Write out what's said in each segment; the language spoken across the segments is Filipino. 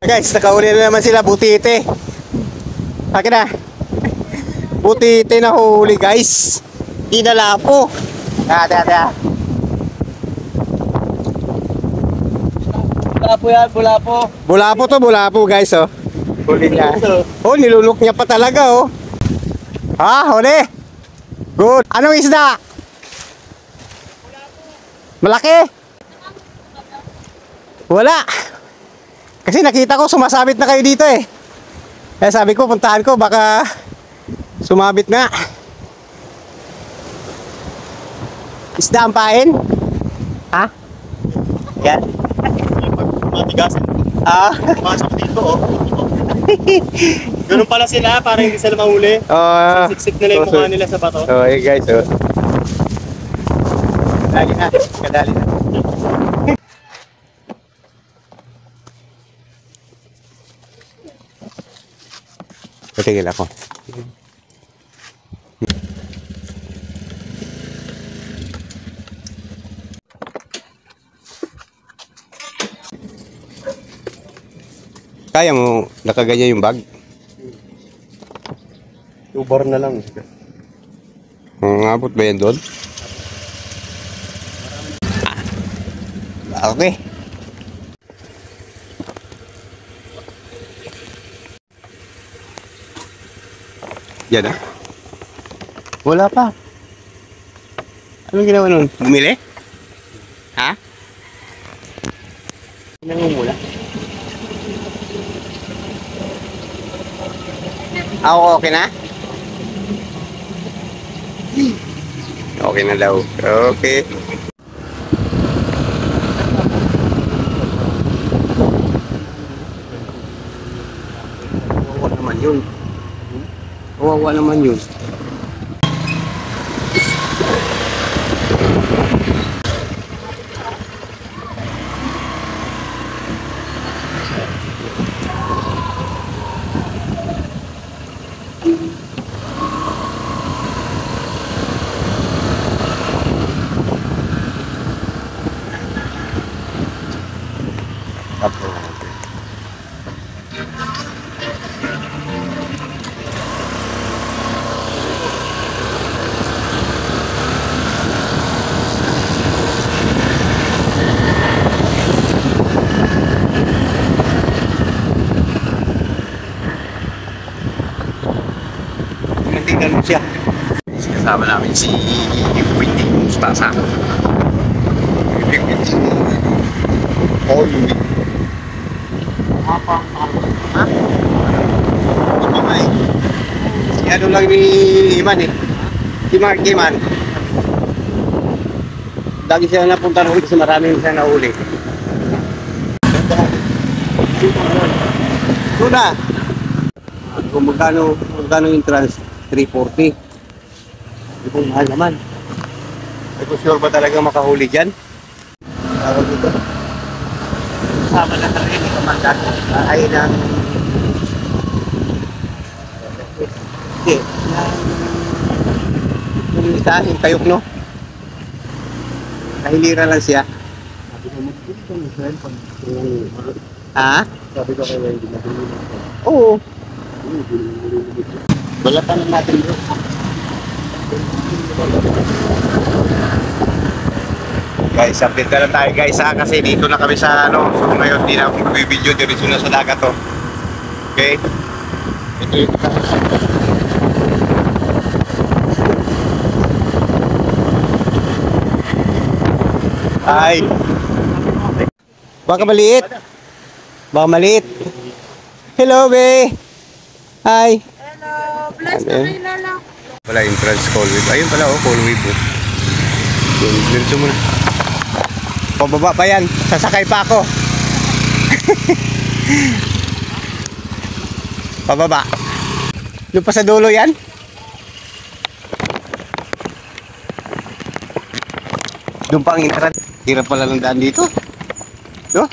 Guys, nakauli na naman sila, butite. Akin na. Butite na huli, guys. Dinalapo. Ate. Bulapo yan, bulapo. Bulapo guys, oh. Huli niya. Oh, nilulok niya pa talaga, oh. Huli. Good. Anong isda? Malaki. Wala. Kasi nakita ko sumasabit na kayo dito eh. Kaya sabi ko puntahan ko baka sumabit na. Isda ang pain? Ha? Yan. Matigasan. Pasok dito, oh. Ganun pala sila, para hindi sila mahuli. Siksik nila yung mukha nila sa bato. Hey guys, oh. Kadali na. Patigil ako. Kaya mo nakaganyan yung bag? Ubar na lang. Abot ba yan doon? Okay. Yan ah. Wala pa. Anong ginawa nun? Bumili? Ha? Nangungula. Ako okay na? Okay na daw. Okay. Kawawa naman yun. Kawawa naman yun. Tingnan mo siya. Kasama namin si Winnie Mustasa. All week. Ha? Si ano lang ni Iman eh. Si Mark Iman. Lagi siya napunta rin kasi maraming siya nahuli. Ito na. Kung magkano yung trans 340. Hindi kong mahal naman. Ay kung sure ba talaga makahuli dyan? Tawag dito. Sama na rin yung kamandan. Ay ng... Okay. Yung isa, yung kayok no? Kahilira lang siya. Ha? Sabi ko kayo, hindi na Oo. Wala pa na natin bro. Guys, update na lang tayo guys ha. Kasi dito na kami sa ano. So ngayon di na ako mag-video diretso na sa dagat to. Okay. Ito yung ay. Baka maliit. Baka maliit. Hello be. Hi. Bless na kayo na lang. Wala yung trans call wave. Ayun pala oh, call wave oh. Diretso muna. Pababa pa yan. Sasakay pa ako. Pababa. Doon pa sa dulo yan. Doon pa ang entrance. Hirap pala ng daan dito. No?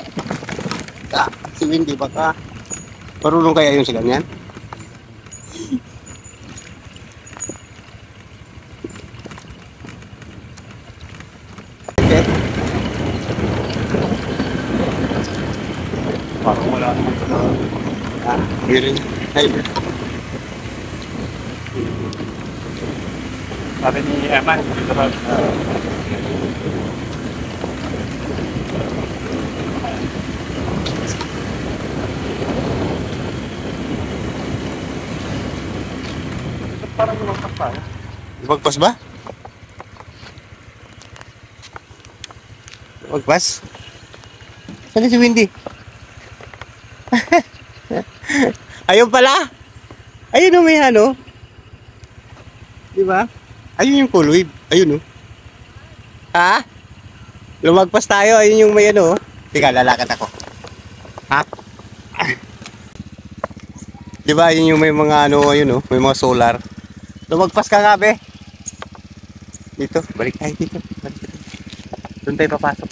Si Wendy baka marunong kaya yung sa ganyan? Okay. Parang wala naman. Meron. Ay, Sabi ni Eman, dito ba? Parang lumagpas pa. Lumagpas ba? Lumagpas? Saan si Windy? Ayun pala. Ayun o, may ano. Di ba? Ayun yung cool wave. Ayun o. Ha? Lumagpas tayo. Ayun yung may ano. Teka, lalakad ako. Ha? Di ba? Ayun yung may mga ano. Ayun o. May mga solar. Lumagpas ka nga, be. Dito. Balik tayo dito. Balik tayo. Doon tayo papasok.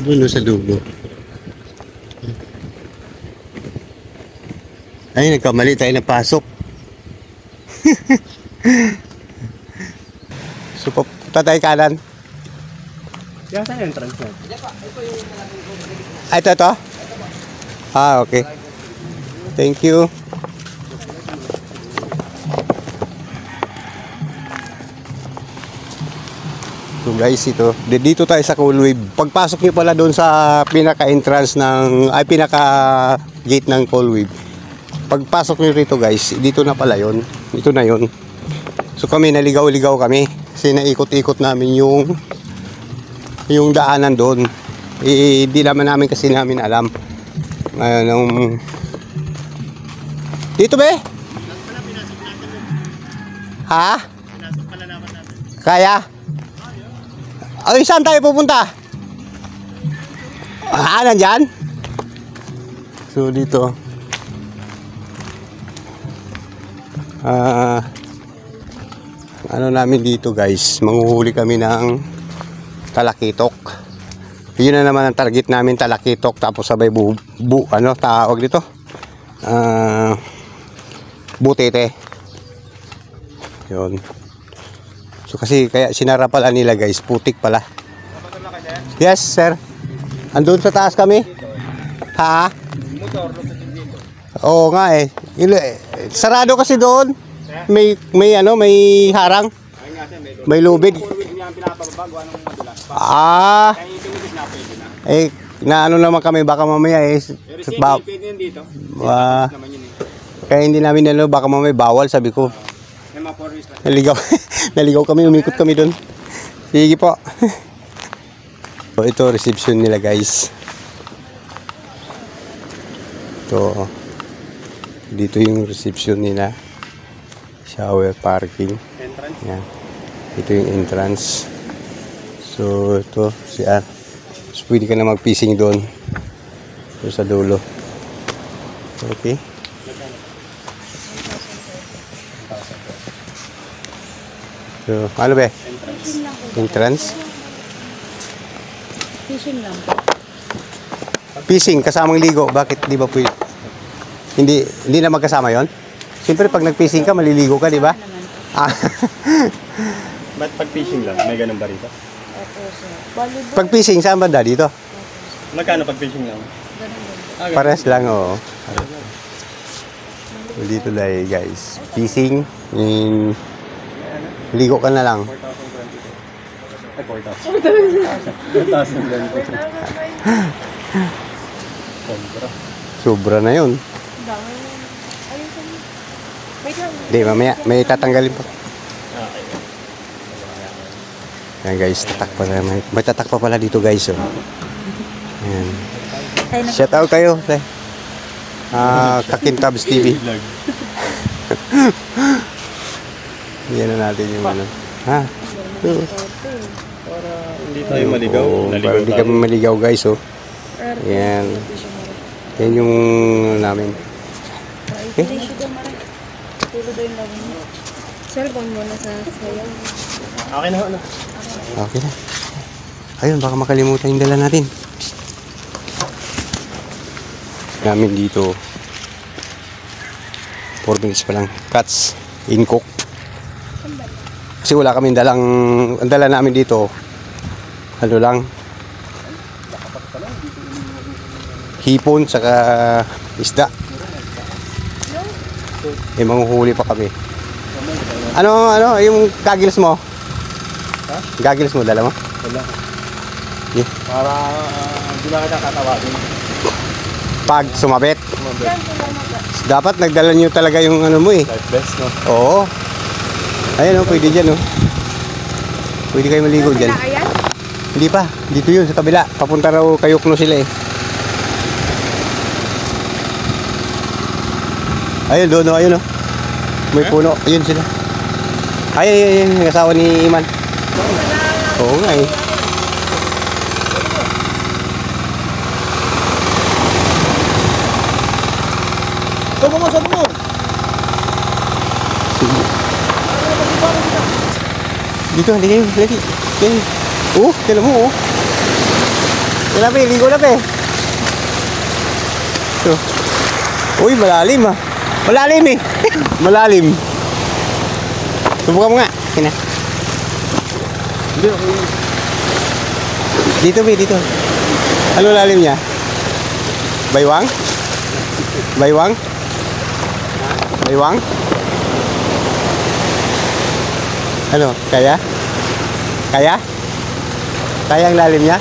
Doon sa dulo. Ay, nagkamali tayo na pasok. So, punta tayo kanan. Yan saan yung entrance na? Ay, ito? Ah, okay. Thank you. So guys, ito. Dito tayo sa Cool Wave. Pagpasok nyo pala doon sa pinaka-entrance ng, ay pinaka-gate ng Cool Wave. Pagpasok nyo rito guys, dito na pala yon. Dito na yon. So kami, naligaw-ligaw kami. Kasi naikot-ikot namin yung daanan doon. Hindi naman namin kasi namin alam. Ngayon, dito ba? Ha? Kaya? Ay, saan tayo pupunta? Ah, nandyan? So, dito. Ano namin dito guys, manghuhuli kami ng talakitok. Yun na naman ang target namin, talakitok. Tapos sabay ano, tawag dito? Butete. Yun. So kasi kaya sinara pala nila guys, putik pala. Yes sir. Andun sa taas kami. Ha? Oo nga eh. Sarado kasi doon. May ano, may harang. May lubid. Ah. Eh na ano naman kami, baka mamaya eh kaya hindi namin ano, baka mamaya bawal, sabi ko. Naligaw. Naligaw kami, umikot kami doon. Sige po. So, ito reception nila guys. Ito. Dito yung reception nila. Shower parking. Yan. Ito yung entrance. So ito CR. So, pwede ka na mag-fishing doon. Doon sa dulo. Okay. So, ano ba? Entrance? Fishing lang. Fishing, kasamang ligo. Bakit? Di ba pwede? Hindi na magkasama yon? Siyempre, pag nag-fishing ka, maliligo ka, di ba? Ah. Ba't pag fishing lang? May ganun ba rito? Opo, sir. Volleyball. Pag fishing, saan banda dito? Magkano pag fishing lang? Ganun. Pares lang, oo. So, dito dahil, guys. Fishing. Ligo ka na lang. 4,000. Ay, 4,000. 4,000. Sobra na yun. Dami. Ayun sa niyo. Wait lang. Hindi, mamaya. May tatanggalin pa. Ayan guys, tatak pa na. May tatak pa pala dito guys. Oh. Ayan. Shout out kayo. Kakintabs TV. Yan na natin yung ano. Ha? Para hindi tayo maligaw. Para hindi kami maligaw guys. Oh. Yan. Yan yung namin. Okay. Tulo daw yung lawin mo. Cellphone mo na sa sayaw. Okay na ho, ano? Okay na. Ayun, baka makalimutan yung dala natin. namin dito 4 minutes pa lang. Cuts in cook. Kasi wala kaming dalang, ang dala namin dito ano lang, hipon saka isda. Eh, manghuhuli pa kami. Ano yung goggles mo? Ha? Goggles mo, dala mo? Wala. Yeah. Para hindi na kita katawagin. Pag sumabit. Yan, tulungan. Dapat nagdala nyo talaga yung ano mo eh. Life best, no? Oo. Ayan o, pwede dyan o. Pwede kayo maligo dyan. Ayan? Hindi pa, dito yun sa kabila. Papunta raw Kayukno sila eh. Ayun doon o, ayun o. May puno, ayun sila. Ay, yung asawa ni Iman. Oo nga eh. Sobo mo! Sige. Dito, hindi kayo, lagi. Okay. Tila mo, Tila pa, ligo na pa eh. Ito. Uy, malalim ah. Malalim eh. Malalim. Subukan mo nga. Kina. Dito, dito. Ano lalim niya? Baywang? Baywang? Baywang? Ano? Kaya? Kaya? Kaya ang lalim niya?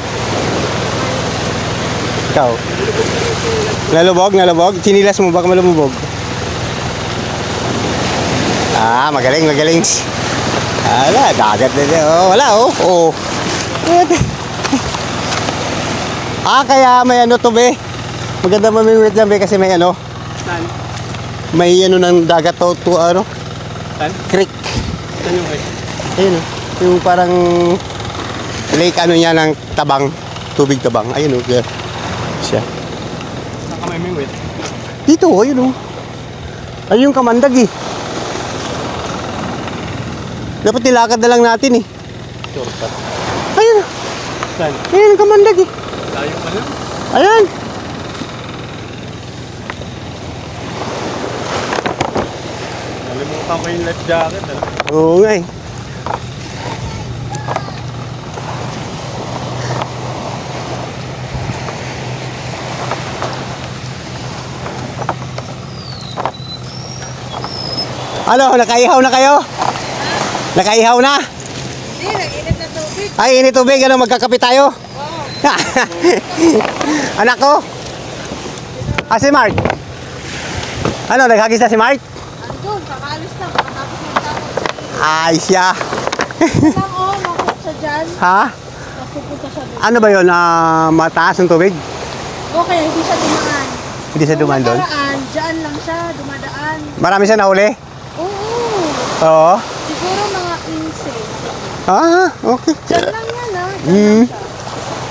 Ikaw? Nalubog? Sinilas mo baka malumubog? Ah, magaling. Ala, dagat na siya. Oh, wala oh. Ah, kaya may ano to be. Maganda mamimit dyan be kasi may ano. Saan? May ano ng dagat to ano? Saan? Creek. Saan yung eh? Ayun oh. Yung parang lake ano niya ng tabang. Tubig tabang. Ayun oh. There. Siya. Saan ka may mingwit? Dito oh, ayun oh. Ayun yung kamandag eh. Dapat nilakad na lang natin eh. Shortcut. Ayun. Saan? Ayun ang kamandag eh. Tayo pa lang. Ayan. Nalimutan ko yung life jacket. Oo nga eh. Ano, nakaihaw na kayo? Nakaihaw na? Hindi, nag-init na tubig. Ay, init tubig. Ano, magkakape tayo? Oo. Anak ko? Si Mark? Ano, naghagis na si Mark? Andun, kakaalis na. Makatapos ng tawag sa Ay, siya. lang nakot siya dyan. Ha? Tapos pupunta siya doon. Ano ba yun? Mataas ang tubig? Okay, hindi siya dumaan. Hindi siya dumaan doon? Nakaraan, dyan lang siya, dumadaan. Marami siya nahuli? Oo. Oo. Siguro mga 15. Okay. Dyan lang yan ha. Dyan Hmm. lang siya.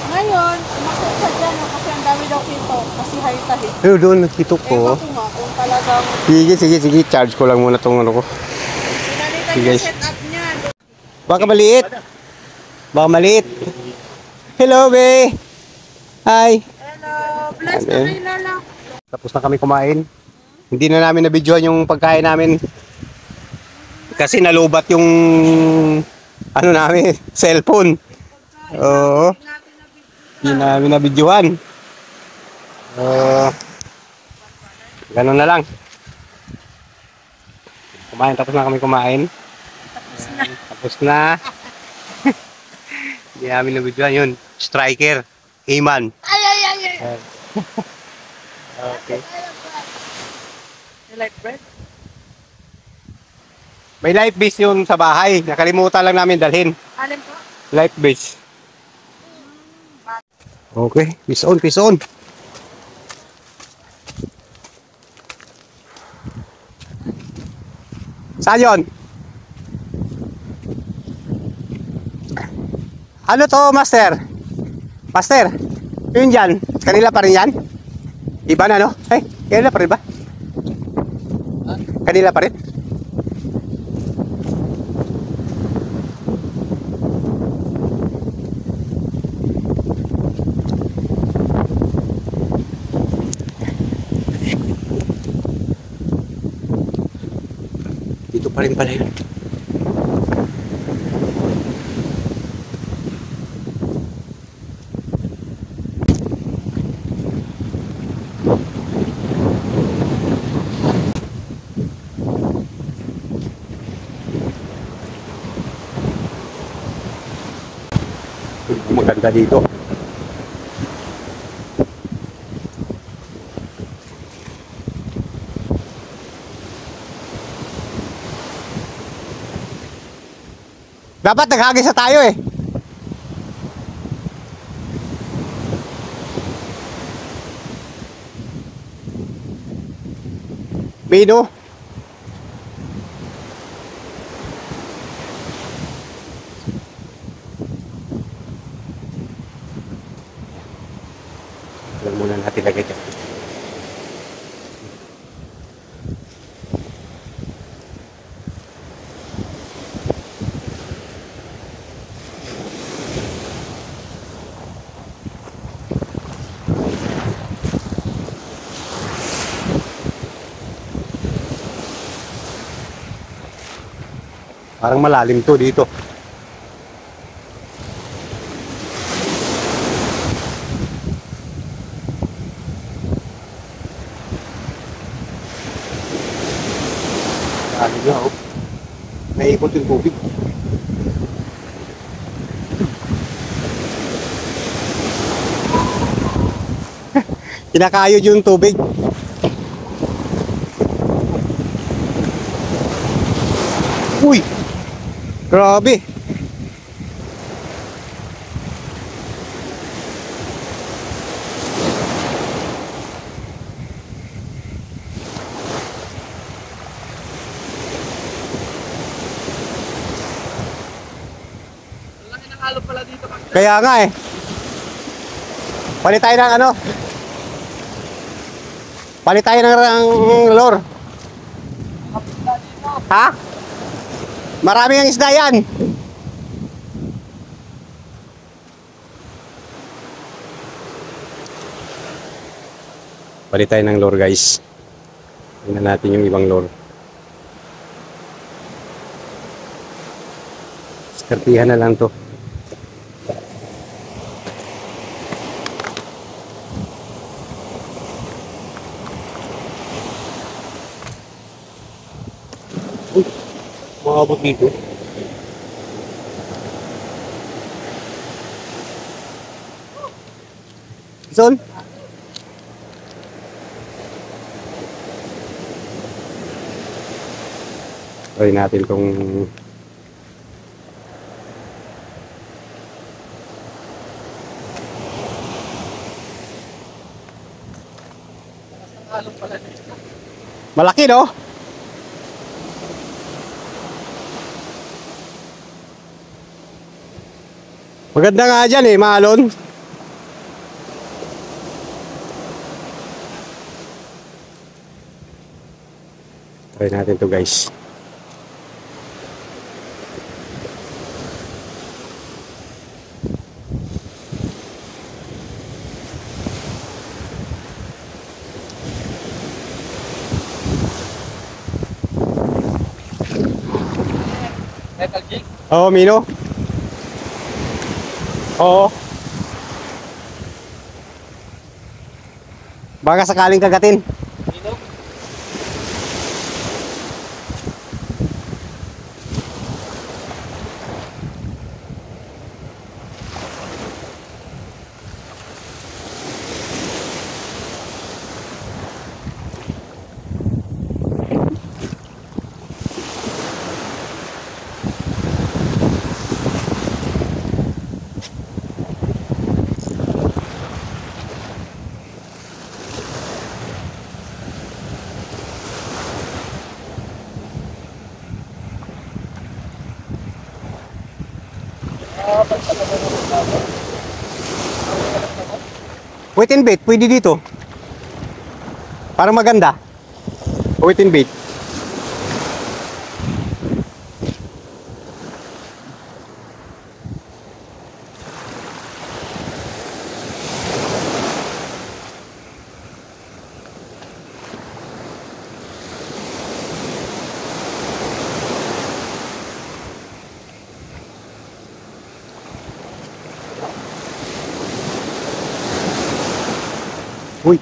Ngayon, umakot siya dyan kasi ang dami daw pinto. Kasi high-tahi. Pero doon, nakita ko. Ewan ko nga kung talagang Sige. Charge ko lang muna itong ano ko. pinalitan Sige. yung setup niya. Baka maliit. Baka maliit. Hello, be. Hi. Hello, bless Ano na yun? kayo lala. Tapos na kami kumain. Hindi na namin na-videoan yung pagkain namin. Kasi nalubat yung ano namin, cellphone. Oo. Hindi namin na-videoan. Ganun na lang. Tapos na kami kumain. Tapos na. Hindi namin na-videoan yun. Striker. Iman. Ay. Okay. You like bread? May life vest yun sa bahay. Nakalimutan lang namin dalhin. Alin po? Life vest. Okay. Peace on. Saan yun? Ano to, Master? Master? Yun dyan. Kanila pa rin yan? Iba na, no? Kanila pa rin ba? Kanila pa rin? Dito pa rin pala yun. Maganda dito. Dapat naghagis na tayo eh. Mino. Alam muna natin lagay dyan. Parang malalim to dito. Ano nga oh. Naikot yung tubig. Kinakayod yung tubig. Uy! Grabe! Kaya nga eh. Palit tayo ng ano? Palit tayo ng lure. Ha? Maraming ang isda yan. Palit tayo ng lure guys. Tingnan natin yung ibang lure. Skartihan na lang to. Maabot dito. Son? Try natin tong malaki no? Maganda nga dyan eh, maalon. Try natin to guys. Metal jig? Oo, Mino. Oo. Baka sakaling kagatin. Dito? Wait and bait, pwede dito. Parang maganda. Wait and bait. Uy.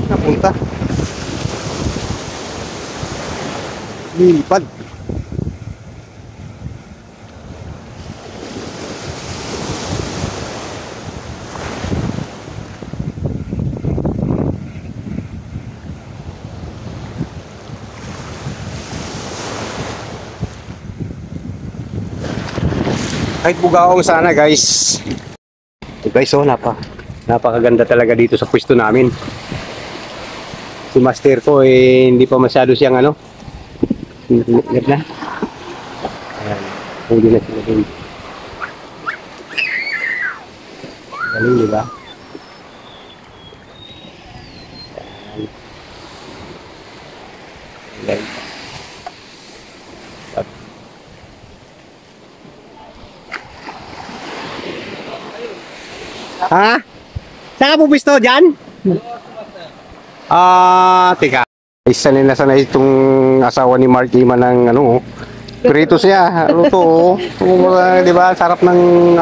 Napunta. Lilipad. Kahit bugaong sana guys. Guys, oh, napakaganda talaga dito sa pwesto namin. Si master ko hindi pa masyado siyang ingat na. Ayan, huli na sila din. Galing, di ba? Ayan. Ha? Saan ka pupisto? Diyan? Teka. Sanay na sanay itong asawa ni Mark Iman ng prito siya. Luto, di ba? Sarap ng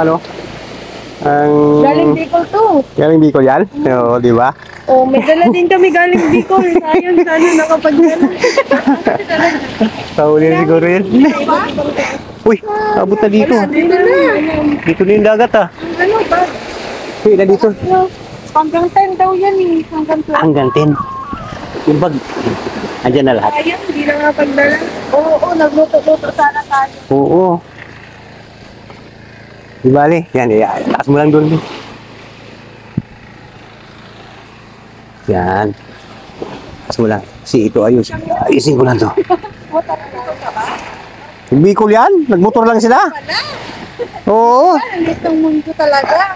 Galing Bicol to. Galing Bicol yan? Oo, di ba? Oh, may dala din kami galing Bicol. Sayang sana nakapagdala. Sauli na siguro yun. Uy, abot na dito. Dito na. Dito na yung dagat ah. Ano ba? Uy, na dito. Hanggang 10 daw yan eh. Hanggang 12. Hanggang 10. Yung bag. Andyan na lahat. Sayang, hindi na nga pagdala. Oo, nagluto-luto sana tayo. Oo. Di bali. Yan, taas mo lang doon. Yan. Taas mo lang. Si ito ayos. Ayusin ko lang to. Bicol yan? Nagmotor lang sila? Oo. Nandito ang mundo talaga.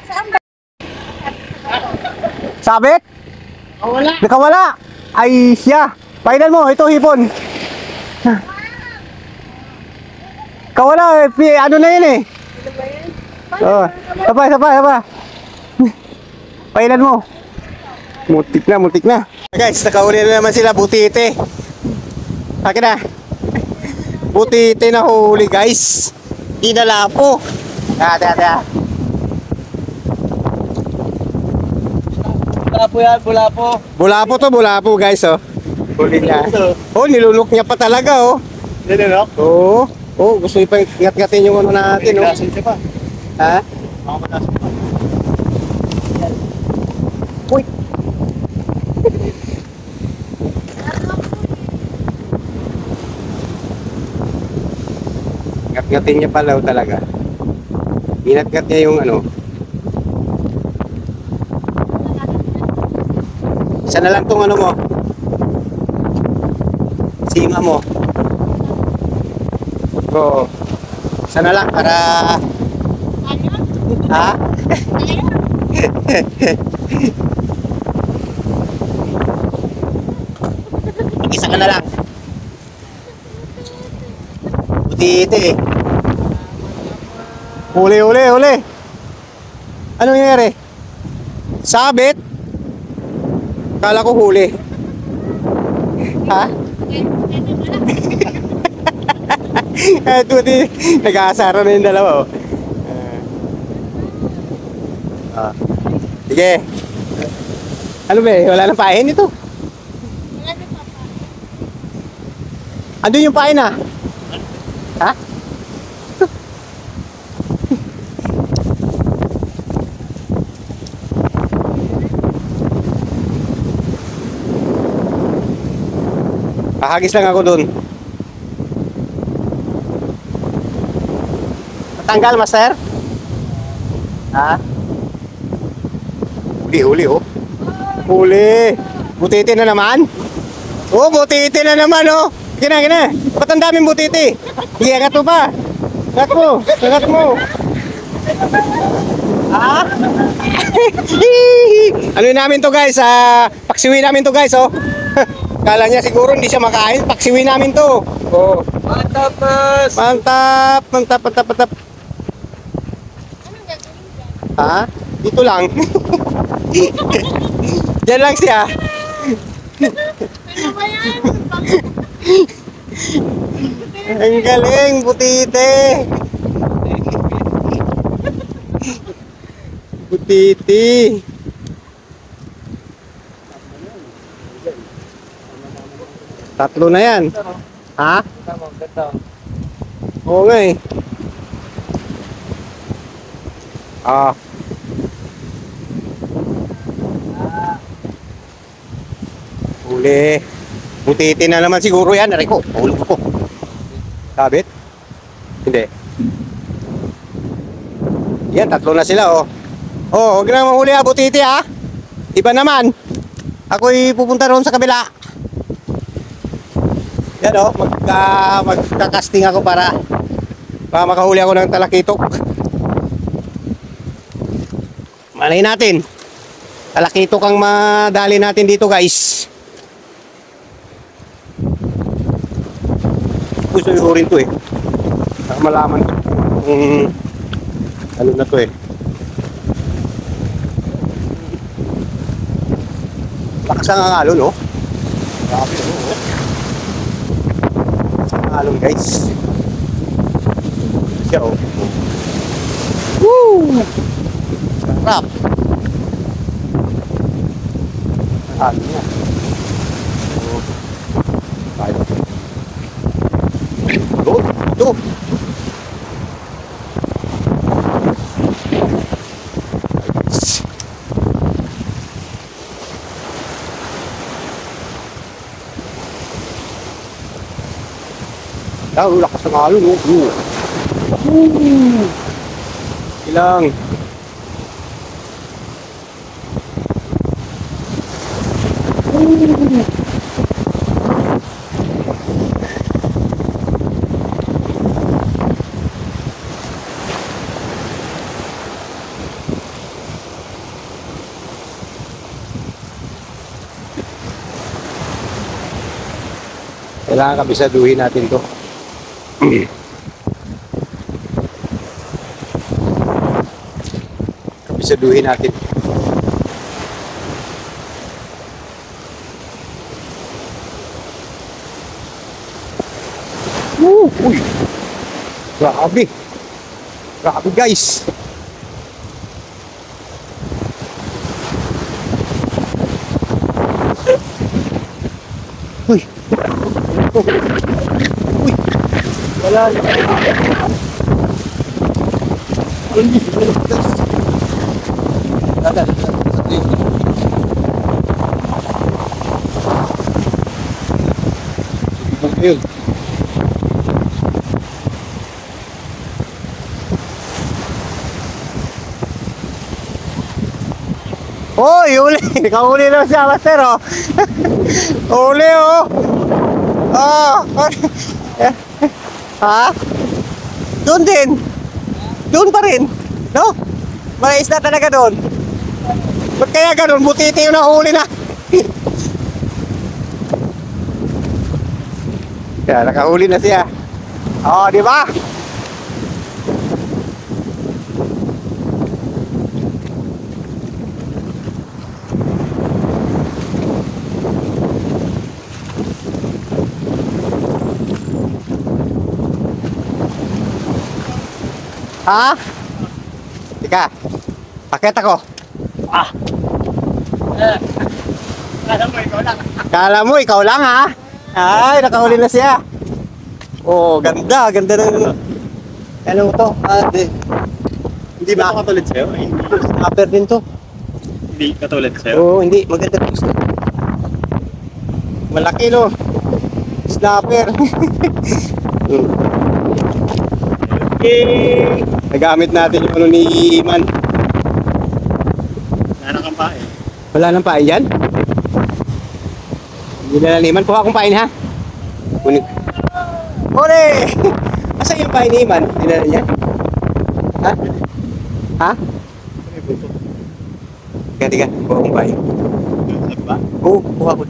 Saan ba? Sabit? Wala. Nakawala. Ay siya. Painan mo. Ito hipon. Kawala. Ano na yun eh. Oh. Sapa. Painan mo. Mutik na. Guys, nakauli na naman sila. Butite. Akin na. Butite na huli guys. Inalapo. Ate. Bulapo guys oh. Huli niya. Oh, nilunok niya pa talaga oh. Nilunok? Oo. Oh, gusto niya pa ngat-ngatin yung natin oh. Nagasin pa. Ha? Ako matasin pa. Uy. Ngat-ngatin niya pala talaga. Inat-ngat niya yung Isa na lang tong mo. Sima mo. Oo. Isa na lang para ha? Mag-isa ka na lang. Butite. Huli. Ano nangyari? Sabit? Kala ko huli. Ha? Ito din. Nag-aasara na yung dalawa oh. Sige. Ano ba eh? Wala nang pain ito. Andun yung pain ah. Ha? Kahagis lang ako dun. Tanggal, master? Ha? Huli oh. Huli. Butite na naman? Oh, butite na naman oh. Kina. Ba't ang daming butiti? Sige, angat mo pa. Angat mo. Ah? Ano namin to guys? Paksiwi namin to guys, oh. Kala niya siguro hindi siya makain. Paksiwi namin to. Oh. Mantap, mas. Mantap. Ha? Dito lang. Diyan lang siya. Ano ba yan? Ang galing, butite. Butiti. Tatlo na yan. Ha? Oo nga eh. Huli. Butiti na naman siguro yan. Aray ko, mahulog ako. Sabit? Hindi. Yan, tatlo na sila, oh. Oh, huwag na mahuli butiti, ha? Iba naman. Ako'y pupunta roon sa kabila. Yan, oh. Magkakasting ako para makahuli ako ng talakitok. Malay natin. Talakitok ang madali natin dito, guys. Gusto nyo rin to eh. Para malaman kung ano na to eh. Lakas ang alon, no? Grabe, no? Lakas ang alon, guys. Siya, oh. Woo! Sarap. Alon niya. Oh. Tayo. Ito. Lakas ng alon, oh. Ilang. Kailangan kabisaduhin natin to. Kabisaduhin natin. Uy! Grabe! Grabe, guys! Uy! Uy! Wala na. Hindi. Dadan. Ayun. Hoy, uli! Kahuli na siya, master, oh! Uli, oh! Oh! Ha? Doon din! Doon pa rin! No? May isda talaga doon! Ba't kaya ganun? Butiti yung nahuli na! Kaya nakahuli na siya! Oh, di ba? Ha? Tika. Pakit ako. Kala mo ikaw lang, ha? Ay, nakahuli na siya. Oh, ganda. Ganda ng... Ano to? Hindi ba katulad sa'yo? Snapper din to. Hindi katulad sa'yo? Oo, hindi. Maganda to. Malaki, no? Snapper. Okay. Nagamit natin yung ano ni Iman. Wala kang pain. Wala nang pain yan? Hindi na lang Iman. Kuha akong pain, ha? Kunin. Ore! Asa yung painiman? Dinala niya? Ha? Ha? Tiga, tiga. Bawa ko ba yun? Ba? Oo, kuha ko.